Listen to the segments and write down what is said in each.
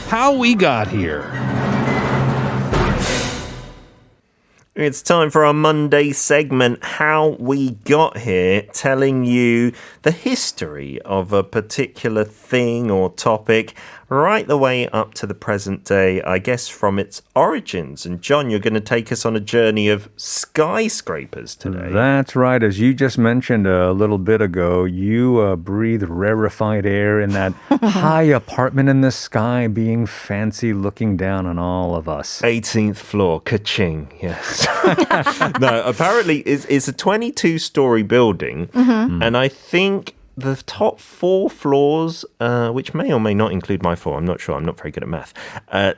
How We Got Here. It's time for our Monday segment, How We Got Here, telling you the history of a particular thing or topic right the way up to the present day, I guess from its origins. And John, you're going to take us on a journey of skyscrapers today. That's right. As you just mentioned a little bit ago, you breathe rarefied air in that high apartment in the sky, being fancy, looking down on all of us. 18th floor, ka-ching, yes. No, apparently it's a 22-story building, and I think the top 4 floors, which may or may not include my floor, I'm not sure, I'm not very good at math,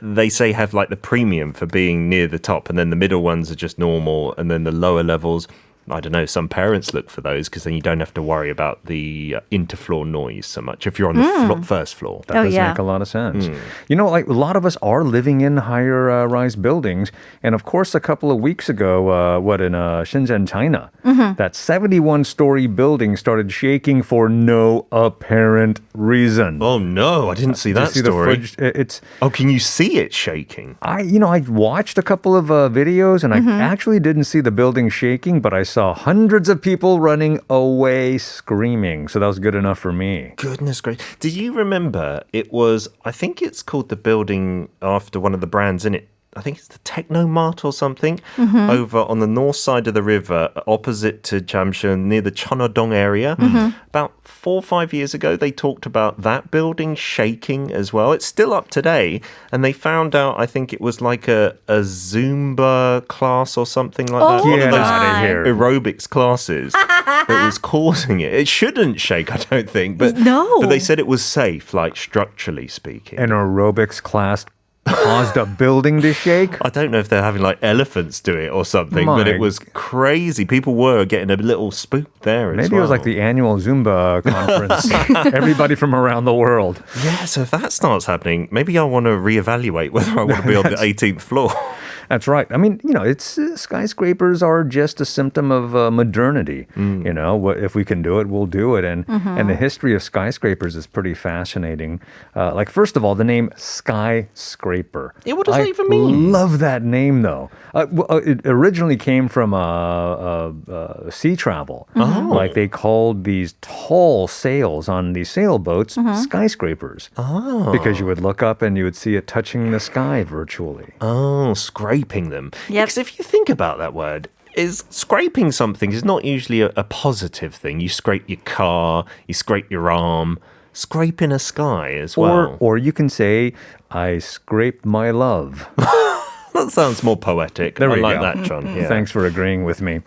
they say have like the premium for being near the top, and then the middle ones are just normal, and then the lower levels, I don't know, some parents look for those because then you don't have to worry about the interfloor noise so much if you're on the first floor. That does make a lot of sense. You know, like a lot of us are living in higher rise buildings. And of course, a couple of weeks ago, in Shenzhen, China, that 71-story building started shaking for no apparent reason. Oh no, I didn't see that story. It's can you see it shaking? I watched a couple of videos and I actually didn't see the building shaking, but I saw hundreds of people running away screaming. So that was good enough for me. Goodness gracious. Did you remember I think it's called the building after one of the brands in it. I think it's the Technomart or something, over on the north side of the river, opposite to Jamshun, near the Cheonhodong area. About 4 or 5 years ago, they talked about that building shaking as well. It's still up today, and they found out, I think it was like a Zumba class or something like that. Get out of here. Aerobics classes that was causing it. It shouldn't shake, I don't think, but they said it was safe, like structurally speaking. An aerobics class caused a building to shake? I don't know if they're having like elephants do it or something, but it was crazy. People were getting a little spooked there as well. Maybe it was like the annual Zumba conference. Everybody from around the world. Yeah, so if that starts happening, maybe I want to reevaluate whether I want to be on the 18th floor. That's right. I mean, it's skyscrapers are just a symptom of modernity. If we can do it, we'll do it. And the history of skyscrapers is pretty fascinating. First of all, the name skyscraper. Yeah, what does that even mean? I love that name, though. It originally came from sea travel. Like they called these tall sails on these sailboats skyscrapers. Because you would look up and you would see it touching the sky virtually. Scraping them. Because if you think about that word, scraping something is not usually a positive thing. You scrape your car, you scrape your arm, scraping a sky as well. Or you can say, I scraped my love. That sounds more poetic. There we I like go. that, John. Yeah. Thanks for agreeing with me.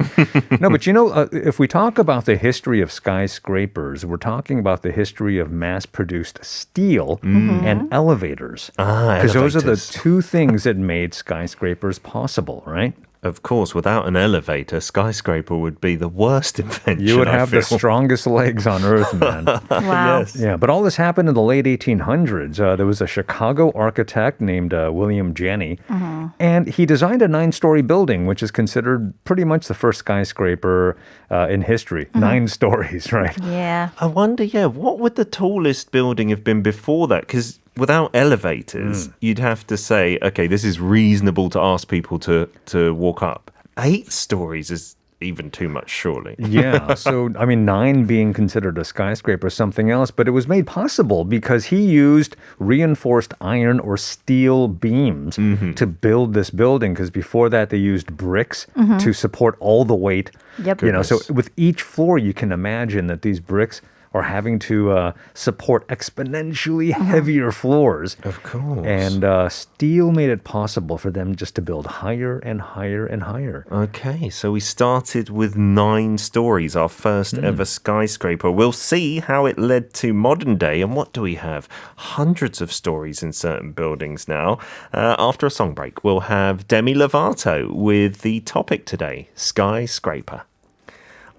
No, but if we talk about the history of skyscrapers, we're talking about the history of mass-produced steel and elevators. Because those are the two things that made skyscrapers possible, right? Of course, without an elevator, skyscraper would be the worst invention. You would have the strongest legs on earth, man. Wow. Yes. Yeah, but all this happened in the late 1800s. There was a Chicago architect named William Jenney, and he designed a 9-story building, which is considered pretty much the first skyscraper in history. 9 stories, right? Yeah. I wonder, what would the tallest building have been before that? Because without elevators, you'd have to say, okay, this is reasonable to ask people to walk up. 8 stories is even too much, surely. Yeah, so, 9 being considered a skyscraper is something else, but it was made possible because he used reinforced iron or steel beams to build this building, because before that they used bricks to support all the weight. Yep. So with each floor, you can imagine that these bricks are having to support exponentially heavier floors. Of course. And steel made it possible for them just to build higher and higher and higher. Okay, so we started with 9 stories, our first ever skyscraper. We'll see how it led to modern day. And what do we have? Hundreds of stories in certain buildings now. After a song break, we'll have Demi Lovato with the topic today, skyscraper.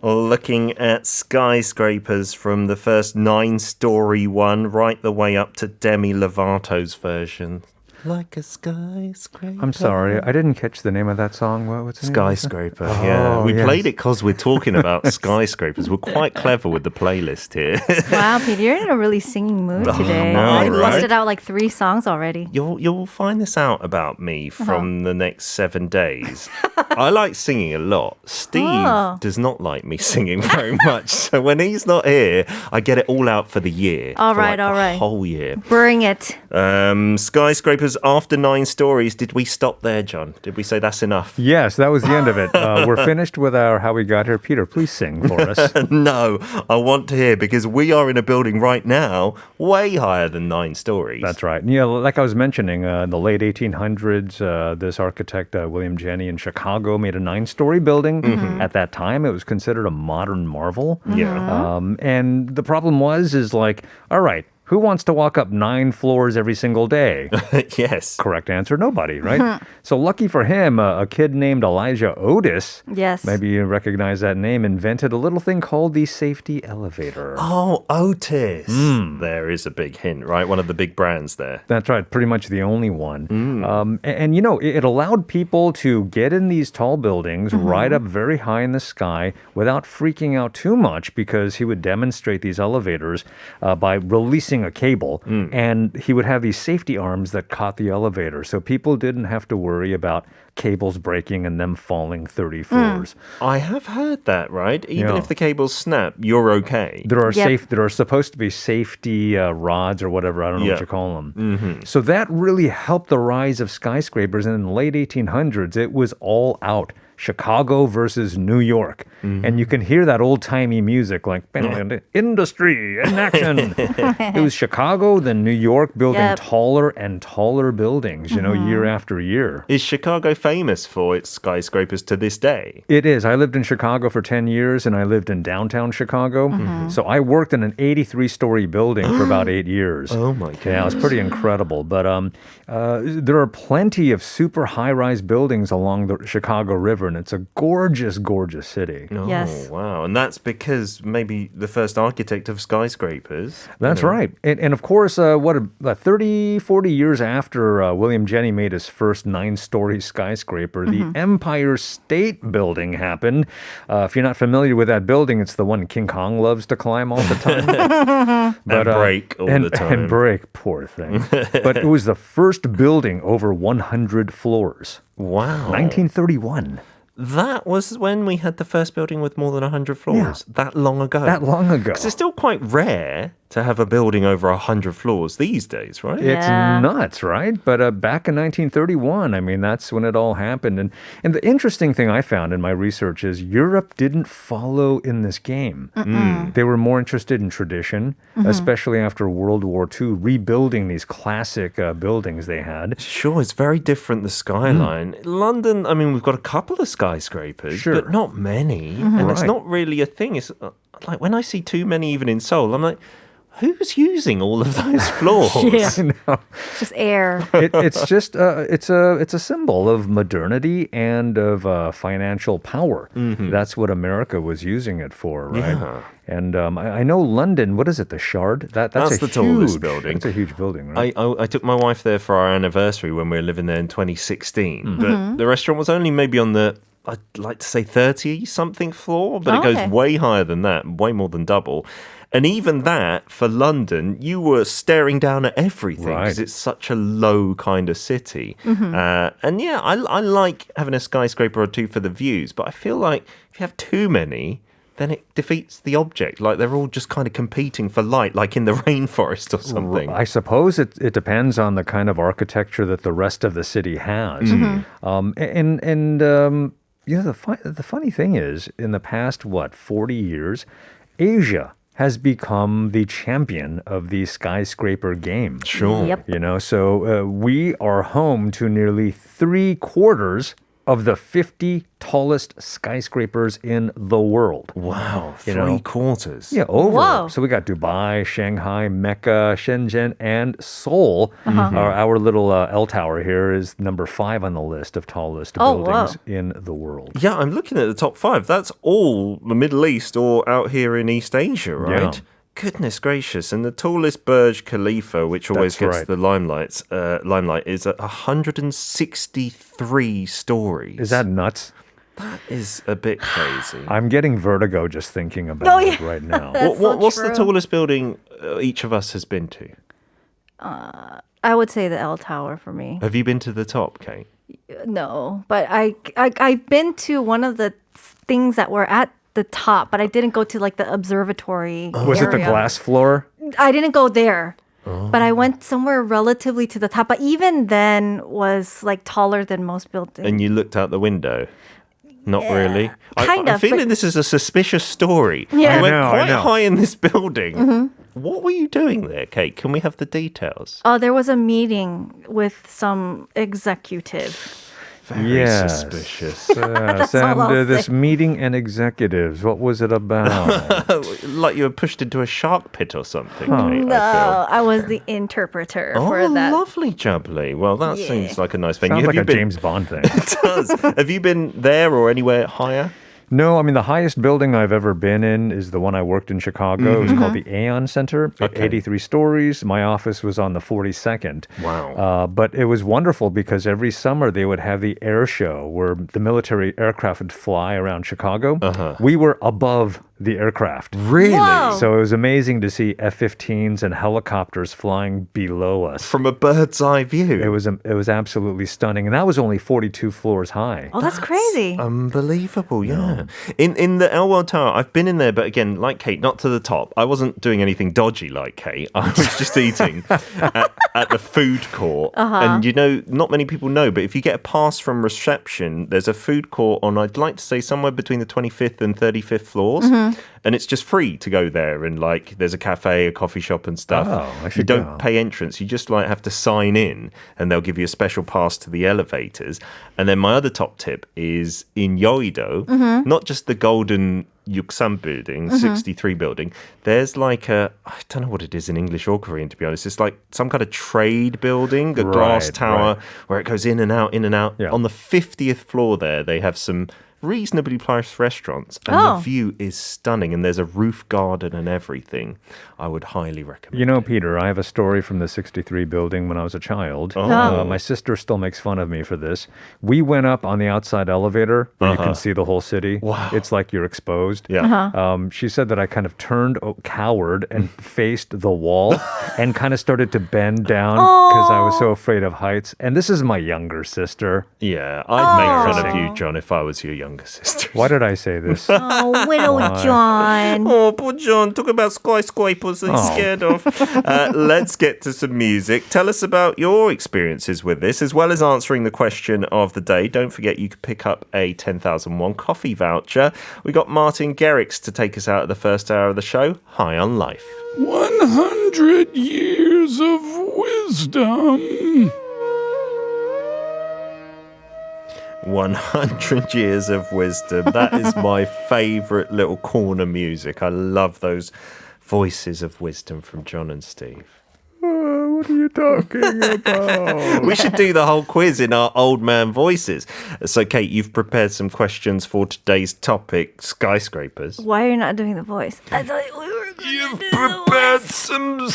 Looking at skyscrapers from the first 9-story one right the way up to Demi Lovato's version. like a skyscraper. I'm sorry, I didn't catch the name of that song. What's the name? Skyscraper, yeah. We played it because we're talking about skyscrapers. We're quite clever with the playlist here. Wow, Pete, you're in a really singing mood today. no, I right? busted out like 3 songs already. You'll find this out about me from the next 7 days. I like singing a lot. Steve does not like me singing very much. So when he's not here, I get it all out for the year. All right. The whole year. Bring it. Skyscrapers after 9 stories. Did we stop there, John? Did we say that's enough? Yes, that was the end of it. We're finished with our How We Got Here. Peter, please sing for us. No, I want to hear because we are in a building right now way higher than 9 stories. That's right. Yeah, like I was mentioning, in the late 1800s, this architect, William Jenney in Chicago, made a 9-story building. At that time, it was considered a modern marvel. Yeah. And the problem is like, all right, who wants to walk up 9 floors every single day? Yes. Correct answer, nobody, right? So lucky for him, a kid named Elijah Otis, Yes. maybe you recognize that name, invented a little thing called the safety elevator. Oh, Otis. There is a big hint, right? One of the big brands there. That's right, pretty much the only one. And you know, it allowed people to get in these tall buildings right up very high in the sky without freaking out too much because he would demonstrate these elevators by releasing a cable and he would have these safety arms that caught the elevator. So people didn't have to worry about cables breaking and them falling 30 floors. I have heard that, right? Even Yeah. if the cables snap, you're okay. There are Yep. there are supposed to be safety rods or whatever, I don't know Yeah. what you call them. So that really helped the rise of skyscrapers. And in the late 1800s, it was all out. Chicago versus New York. And you can hear that old-timey music like industry in action. It was Chicago, then New York building Yep. taller and taller buildings, you know, year after year. Is Chicago famous for its skyscrapers to this day? It is. I lived in Chicago for 10 years and I lived in downtown Chicago. So I worked in an 83-story building for about 8 years. Oh my God. Yeah, it was pretty incredible. But there are plenty of super high-rise buildings along the Chicago River, and it's a gorgeous, gorgeous city. Oh, Yes. wow. And that's because maybe the first architect of skyscrapers. That's right. And of course, about 30, 40 years after William Jenney made his first 9-story skyscraper, the Empire State Building happened. If you're not familiar with that building, it's the one King Kong loves to climb all the time. And break all the time. And break, poor thing. But it was the first building over 100 floors. Wow. 1931. That was when we had the first building with more than 100 floors. That long ago. That long ago. Because it's still quite rare to have a building over 100 floors these days, right? It's Yeah. nuts, right? But back in 1931, I mean, that's when it all happened. And the interesting thing I found in my research is Europe didn't follow in this game. They were more interested in tradition, especially after World War II, rebuilding these classic buildings they had. Sure, it's very different, the skyline. London, I mean, we've got a couple of skyscrapers, Sure. but not many. And it's Right. not really a thing. It's like when I see too many even in Seoul, I'm like, who's using all of those floors? Yeah. I know. Just air. It's just it's a symbol of modernity and of financial power. That's what America was using it for, right? Yeah. And I know London. What is it? The Shard. That's the a tallest huge building. It's a huge building, right? I took my wife there for our anniversary when we were living there in 2016. But the restaurant was only maybe on the, I'd like to say 30-something floor, but it Okay. goes way higher than that, way more than double. And even that, for London, you were staring down at everything because Right. it's such a low kind of city. And yeah, I like having a skyscraper or two for the views, but I feel like if you have too many, then it defeats the object. Like they're all just kind of competing for light, like in the rainforest or something. I suppose it depends on the kind of architecture that the rest of the city has. You know, the funny thing is, in the past, 40 years, Asia has become the champion of the skyscraper game. Sure. Yep. You know, so we are home to nearly 3/4 of the 50 tallest skyscrapers in the world. Wow, You know? 3/4. Yeah, over. Whoa. So we got Dubai, Shanghai, Mecca, Shenzhen, and Seoul. Our little L Tower here is number 5 on the list of tallest Oh, buildings whoa. in the world. Yeah, I'm looking at the top 5. That's all the Middle East or out here in East Asia, right? Yeah. Goodness gracious. And the tallest Burj Khalifa, which always That's gets right. the limelight, is at 163 stories. Is that nuts? That is a bit crazy. I'm getting vertigo just thinking about it right now. That's so What's the true. tallest building each of us has been to? I would say the L Tower for me. Have you been to the top, Kate? No, but I've been to one of the things that were at the top, but I didn't go to like the observatory. Was it the area. glass floor? I didn't go there. But I went somewhere relatively to the top. But even then was like taller than most buildings. And you looked out the window? Not really. Kind I'm of, feeling but- this is a suspicious story. Yeah. You went I know, quite I know. high in this building. What were you doing there, Kate? Can we have the details? Oh, there was a meeting with some executive. Very Yes. suspicious. Sam, all I'll this say. meeting and executives, what was it about? Like you were pushed into a shark pit or something, Kate, I No, feel. I was the interpreter for Oh, that. lovely, jubbly. Well, that Yeah. seems like a nice thing. Sounds Have like you a been, James Bond thing. It does. Have you been there or anywhere higher? No, I mean, the highest building I've ever been in is the one I worked in Chicago. It was called the Aeon Center, at Okay. 83 stories. My office was on the 42nd. Wow. But it was wonderful because every summer they would have the air show where the military aircraft would fly around Chicago. We were above the aircraft. Really? Whoa. So it was amazing to see F-15s and helicopters flying below us. From a bird's eye view. It was absolutely stunning. And that was only 42 floors high. Oh, that's crazy. Unbelievable, yeah. In the Elwell Tower, I've been in there, but again, like Kate, not to the top. I wasn't doing anything dodgy like Kate. I was just eating at the food court. And you know, not many people know, but if you get a pass from reception, there's a food court on, I'd like to say, somewhere between the 25th and 35th floors. And it's just free to go there. And like, there's a cafe, a coffee shop and stuff. Oh, I You should don't go. pay entrance. You just like have to sign in and they'll give you a special pass to the elevators. And then my other top tip is in Yeouido, not just the golden Yuksan building, 63 building. There's like I don't know what it is in English or Korean, to be honest. It's like some kind of trade building, a glass Right, tower right. where it goes in and out, in and out. Yeah. On the 50th floor there, they have some reasonably priced restaurants and Oh. the view is stunning and there's a roof garden and everything. I would highly recommend You know, it. Peter, I have a story from the 63 building when I was a child. Oh. My sister still makes fun of me for this. We went up on the outside elevator where you can see the whole city. Wow. It's like you're exposed. Yeah. She said that I kind of turned cowered and faced the wall and kind of started to bend down because I was so afraid of heights. And this is my younger sister. Yeah, I'd make fun of you, John, if I was your younger sister. Why did I say this? Oh, widow John. Oh, poor John. Talk about skyscrapers that he's Oh. scared of. Let's get to some music. Tell us about your experiences with this, as well as answering the question of the day. Don't forget you could pick up a 10,001 coffee voucher. We got Martin Garrix to take us out of the first hour of the show. High on Life. 100 years of wisdom. 100 years of wisdom. That is my favorite little corner music. I love those voices of wisdom from John and Steve. What are you talking about? We should do the whole quiz in our old man voices. So, Kate, you've prepared some questions for today's topic, skyscrapers. Why are you not doing the voice? I thought we were going You've to do the prepared voice. some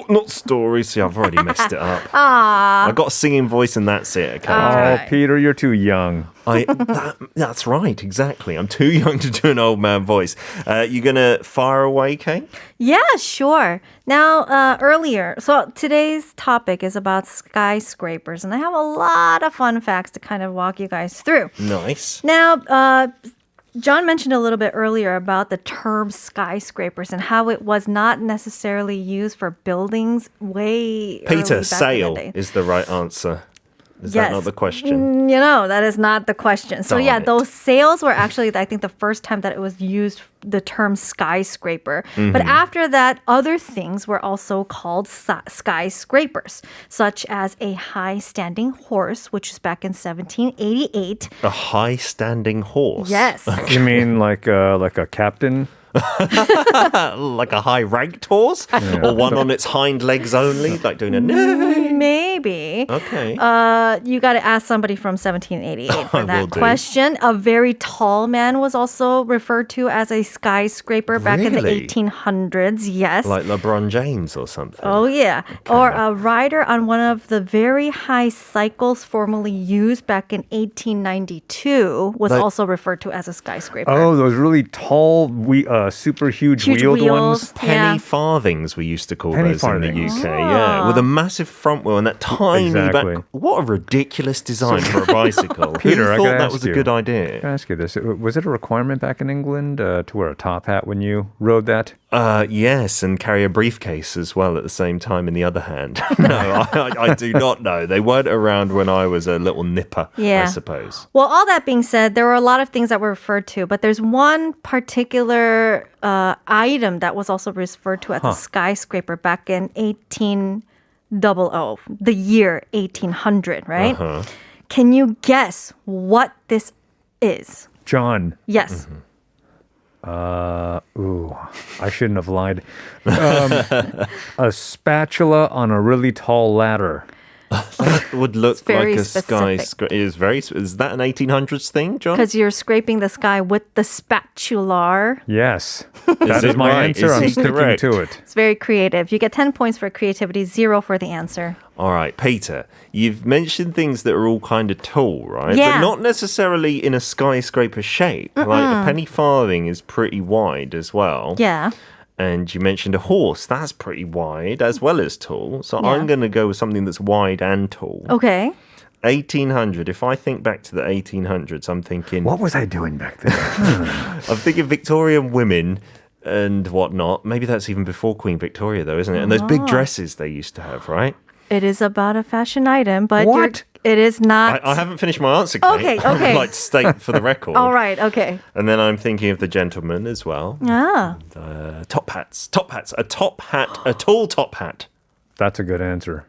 not stories. See, I've already messed it up. I got a singing voice and that's it. Okay. Oh, Peter, you're too young. That's right, exactly. I'm too young to do an old man voice. You gonna fire away, Kate? Yeah, sure. Now, earlier, so today's topic is about skyscrapers, and I have a lot of fun facts to kind of walk you guys through. Nice. Now, John mentioned a little bit earlier about the term skyscrapers and how it was not necessarily used for buildings way early Peter, back sail in the day. is the right answer. Is that not the question? You know, that is not the question. So Darn yeah, it. those sails were actually, I think, the first time that it was used, the term skyscraper. Mm-hmm. But after that, other things were also called skyscrapers, such as a high standing horse, which was back in 1788. A high standing horse. Yes. You mean like a captain? Like a high-ranked horse? Or one on its hind legs only? Like doing a neigh? Maybe. Okay. You got to ask somebody from 1788 I for will that do. question. A very tall man was also referred to as a skyscraper back in the Really? 1800s. Yes. Like LeBron James or something? Oh, yeah. Or a rider on one of the very high cycles formerly used back in 1892 was Like- also referred to as a skyscraper. Oh, those really tall, super huge, Huge wheeled wheels. ones. Penny Yeah. farthings, we used to call Penny those in the farthings. UK. Yeah, with a massive front wheel and that tiny Exactly. back. What a ridiculous design for a bicycle. Peter, I Who gotta thought that ask was a you. good Can idea? I ask you this? Was it a requirement back in England to wear a top hat when you rode that? Yes, and carry a briefcase as well at the same time in the other hand. No, I do not know. They weren't around when I was a little nipper, Yeah. I suppose. Well, all that being said, there were a lot of things that were referred to, but there's one particular item that was also referred to as a skyscraper back in 1800, the year 1800, right? Can you guess what this is? John. Yes. I shouldn't have lied. A spatula on a really tall ladder. Would look very like a specific. skyscraper. Is that an 1800s thing, John? Because you're scraping the sky with the spatular. Yes. That it is my right? answer. Is I'm he sticking correct? to it. It's very creative. You get 10 points for creativity, 0 for the answer. All right, Peter, you've mentioned things that are all kind of tall, right? Yeah. But not necessarily in a skyscraper shape. Like a penny farthing is pretty wide as well. Yeah. And you mentioned a horse. That's pretty wide as well as tall. So Yeah. I'm going to go with something that's wide and tall. Okay. 1800. If I think back to the 1800s, I'm thinking... What was I doing back then? I'm thinking Victorian women and whatnot. Maybe that's even before Queen Victoria, though, isn't it? And those big dresses they used to have, right? It is about a fashion item, but What? it is not. I haven't finished my answer, Kate. Okay, I would okay. like to state for the record. All right, okay. And then I'm thinking of the gentleman as well. Ah. Top hats. A top hat. A tall top hat. That's a good answer.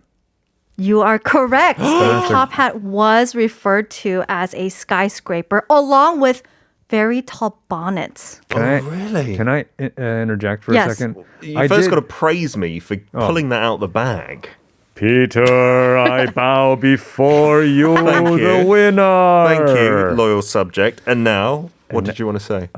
You are correct. A top hat was referred to as a skyscraper along with very tall bonnets. Really? Can I interject for Yes. a second? You first got to praise me for pulling that out the bag. Peter, I bow before you, Thank the you. winner. Thank you, loyal subject. And now, what did you want to say?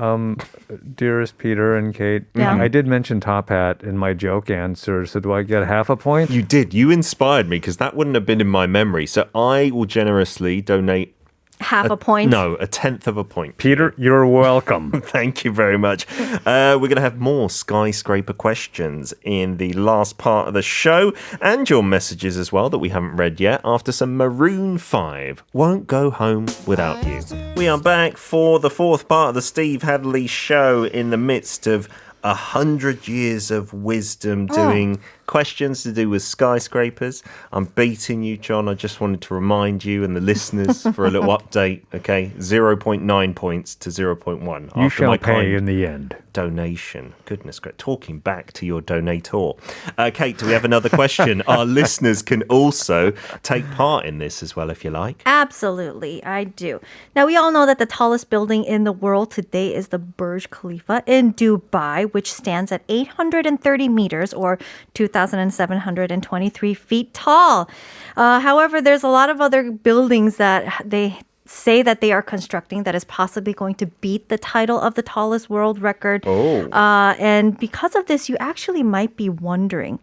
Dearest Peter and Kate, Yeah. I did mention top hat in my joke answer, so do I get half a point? You did. You inspired me because that wouldn't have been in my memory. So I will generously donate. Half a point. No, a tenth of a point. Peter, you're welcome. Thank you very much. We're going to have more skyscraper questions in the last part of the show and your messages as well that we haven't read yet after some Maroon 5. Won't Go Home Without You. We are back for the fourth part of the Steve Hatherly show in the midst of 100 years of wisdom doing questions to do with skyscrapers. I'm beating you, John. I just wanted to remind you and the listeners for a little update, okay? 0.9 points to 0.1. You after shall my pay kind in the end. donation. Goodness gracious. Talking back to your donator. Kate, do we have another question? Our listeners can also take part in this as well if you like. Absolutely, I do. Now, we all know that the tallest building in the world today is the Burj Khalifa in Dubai, which stands at 830 meters or 2,723 feet tall. However, there's a lot of other buildings that they say that they are constructing that is possibly going to beat the title of the tallest world record. And because of this, you actually might be wondering,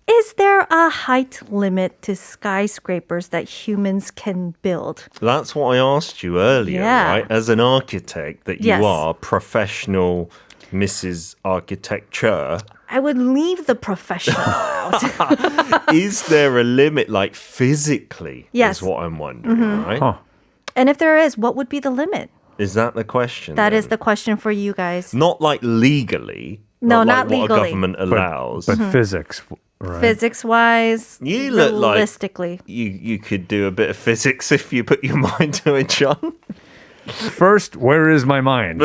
is there a height limit to skyscrapers that humans can build? That's what I asked you earlier, Yeah. right? As an architect that you Yes. are, professional Mrs. Architecture, I would leave the professional out. is there a limit, like physically? Yes. Is what I'm wondering, right? Huh. And if there is, what would be the limit? Is that the question? That is then? the question for you guys. Not like legally. No, like not what legally. a government allows. But physics, right? Physics-wise, You look like- realistically. You could do a bit of physics if you put your mind to it, John. First, where is my mind?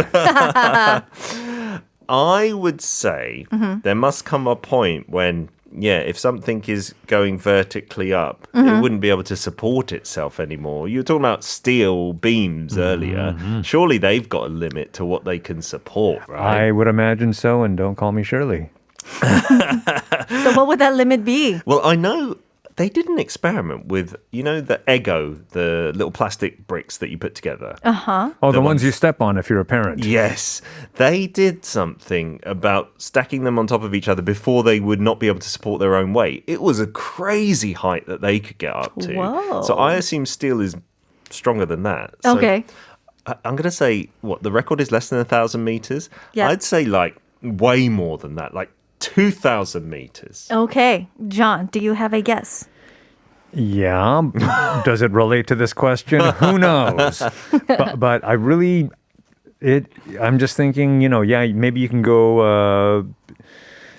I would say there must come a point when if something is going vertically up, it wouldn't be able to support itself anymore. You were talking about steel beams earlier. Surely they've got a limit to what they can support, right? I would imagine so, and don't call me Shirley. So what would that limit be? Well, I know they did an experiment with, the Eggo, the little plastic bricks that you put together. Uh-huh. Oh, the ones you step on if you're a parent. Yes. They did something about stacking them on top of each other before they would not be able to support their own weight. It was a crazy height that they could get up to. Whoa. So I assume steel is stronger than that. So Okay. I'm going to say, the record is less than 1,000 meters? Yeah. I'd say way more than that, 2,000 meters. Okay. John, do you have a guess? Yeah. Does it relate to this question? Who knows? But I really, I'm just thinking, maybe you can go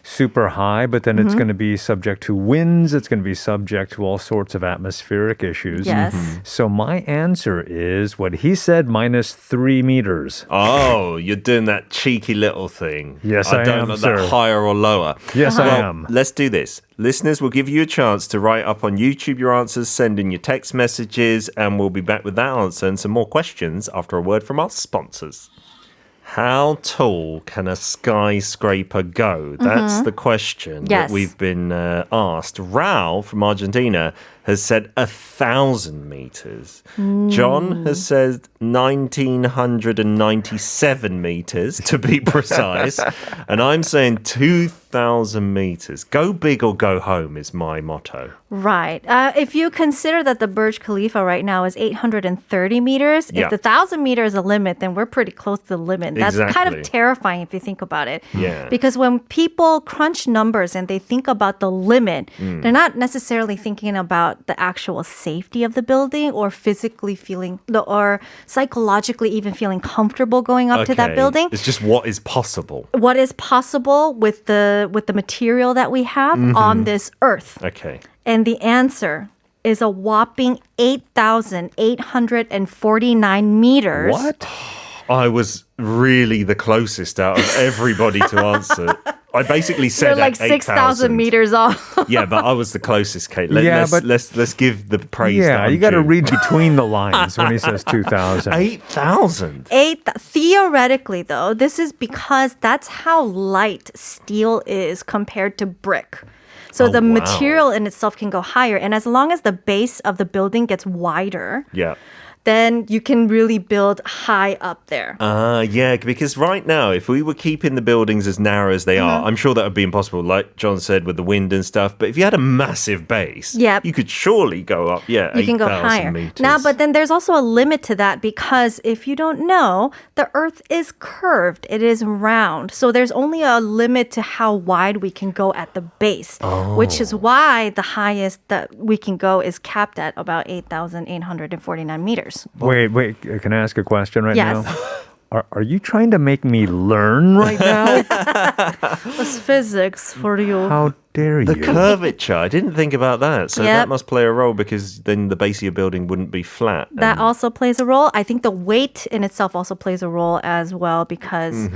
super high, but then it's going to be subject to winds. It's going to be subject to all sorts of atmospheric issues. Yes. So my answer is what he said, -3 meters. Oh, you're doing that cheeky little thing. Yes, I don't am, know sir. that higher or lower. Yes, I Well, am. Let's do this. Listeners, we'll give you a chance to write up on YouTube your answers, send in your text messages, and we'll be back with that answer and some more questions after a word from our sponsors. How tall can a skyscraper go? That's the question that Yes. we've been asked. Raul from Argentina has said 1,000 meters. John has said 1,997 meters, to be precise. And I'm saying 2,000 meters. Go big or go home is my motto. Right. If you consider that the Burj Khalifa right now is 830 meters, Yeah. if the 1,000 meter is a limit, then we're pretty close to the limit. That's kind of Exactly. terrifying if you think about it. Yeah. Because when people crunch numbers and they think about the limit, they're not necessarily thinking about the actual safety of the building or physically feeling or psychologically even feeling comfortable going up to that Okay. building. It's just what is possible. What is possible with the material that we have on this earth. Okay. And the answer is a whopping 8,849 meters. What? I was really the closest out of everybody to answer. I basically You're said like 6,000 meters off. Yeah, but I was the closest, Kate. Let's give the praise. Yeah, that you got to I'm due. read between the lines when he says 2,000. 8,000. Theoretically, though, this is because that's how light steel is compared to brick. So the wow. material in itself can go higher. And as long as the base of the building gets wider, Yeah. then you can really build high up there. Yeah, because right now, if we were keeping the buildings as narrow as they are, I'm sure that would be impossible, like John said, with the wind and stuff. But if you had a massive base, Yep. you could surely go up, You can go 8,000 higher. meters. Now, but then there's also a limit to that because if you don't know, the Earth is curved. It is round. So there's only a limit to how wide we can go at the base, which is why the highest that we can go is capped at about 8,849 meters. Wait. Can I ask a question right Yes. now? Are you trying to make me learn right now? It's physics for you. How dare The you? curvature, I didn't think about that. So Yep. that must play a role because then the base of your building wouldn't be flat. That also plays a role. I think the weight in itself also plays a role as well because,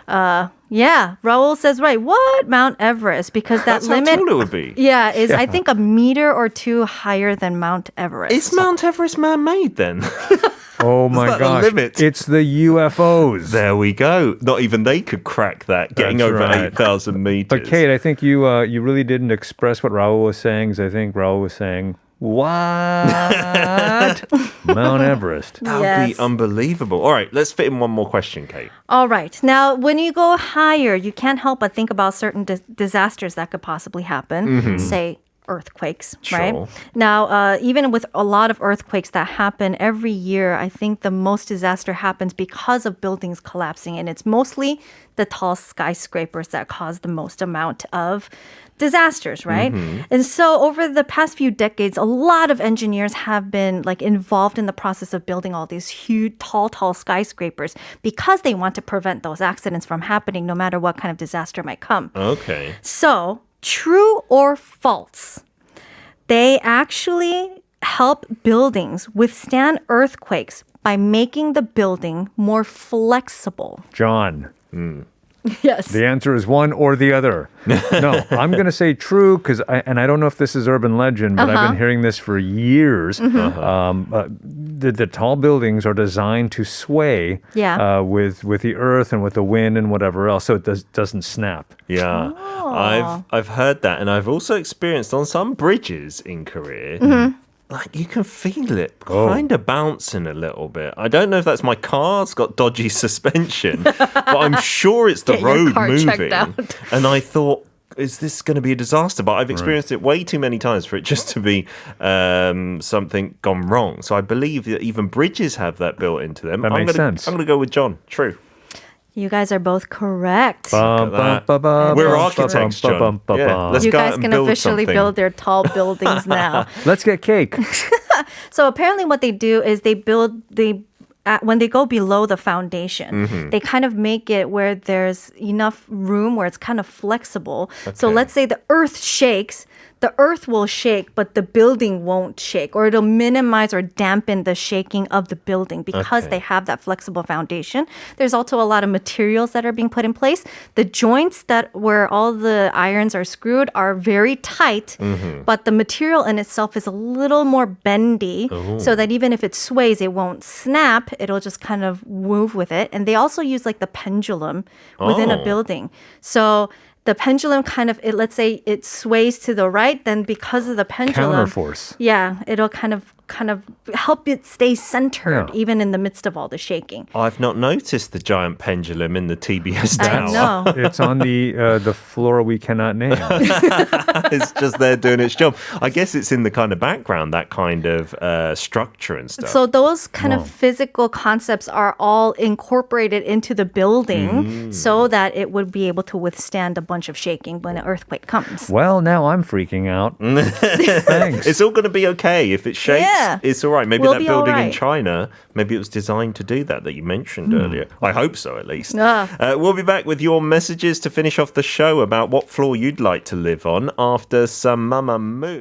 Raul says, right, what? Mount Everest, because that That's limit. how tall it would be. Yeah, is I think a meter or two higher than Mount Everest. Is Mount Everest man-made then? Oh my that the gosh. limit? It's the UFOs. There we go. Not even they could crack that, getting That's over right. 8,000 meters. But Kate, I think you really didn't express what Raul was saying. 'Cause I think Raul was saying, what? Mount Everest. That would be unbelievable. All right, let's fit in one more question, Kate. All right. Now, when you go higher, you can't help but think about certain disasters that could possibly happen. Say, earthquakes, right? Sure. Now, even with a lot of earthquakes that happen every year, I think the most disaster happens because of buildings collapsing. And it's mostly the tall skyscrapers that cause the most amount of disasters, right? And so over the past few decades, a lot of engineers have been involved in the process of building all these huge, tall skyscrapers because they want to prevent those accidents from happening no matter what kind of disaster might come. Okay. So, true or false, they actually help buildings withstand earthquakes by making the building more flexible. John, Yes. The answer is one or the other. No, I'm going to say true because I don't know if this is urban legend, but I've been hearing this for years. The tall buildings are designed to sway with the earth and with the wind and whatever else, so it doesn't snap. Yeah, I've heard that, and I've also experienced on some bridges in Korea. Like, you can feel it kind of bouncing a little bit. I don't know if that's my car. It's got dodgy suspension. But I'm sure it's the road moving. And I thought, is this going to be a disaster? But I've experienced it way too many times for it just to be something gone wrong. So I believe that even bridges have that built into them. That makes sense. I'm going to go with John. True. You guys are both correct. We're architects, John. Yeah, let's you go guys out and can build officially something. build their tall buildings now. Let's get cake. So apparently what they do is when they go below the foundation, they kind of make it where there's enough room where it's kind of flexible. So let's say the earth shakes, the earth will shake, but the building won't shake, or it'll minimize or dampen the shaking of the building because they have that flexible foundation. There's also a lot of materials that are being put in place. The joints where all the irons are screwed are very tight, but the material in itself is a little more bendy so that even if it sways, it won't snap. It'll just kind of move with it. And they also use like the pendulum within a building. So the pendulum let's say it sways to the right, then because of the pendulum, counterforce. Yeah, it'll kind of help it stay centered even in the midst of all the shaking. I've not noticed the giant pendulum in the TBS tower. I know. It's on the floor we cannot name. It's just there doing its job. I guess it's in the kind of background, that kind of structure and stuff. So those kind of physical concepts are all incorporated into the building so that it would be able to withstand a bunch of shaking when an earthquake comes. Well, now I'm freaking out. Thanks. It's all going to be okay. If it shakes, it's all right. Maybe We'll that be building all in right. China, maybe it was designed to do that you mentioned earlier. I hope so, at least. We'll be back with your messages to finish off the show about what floor you'd like to live on after some Mama Moo.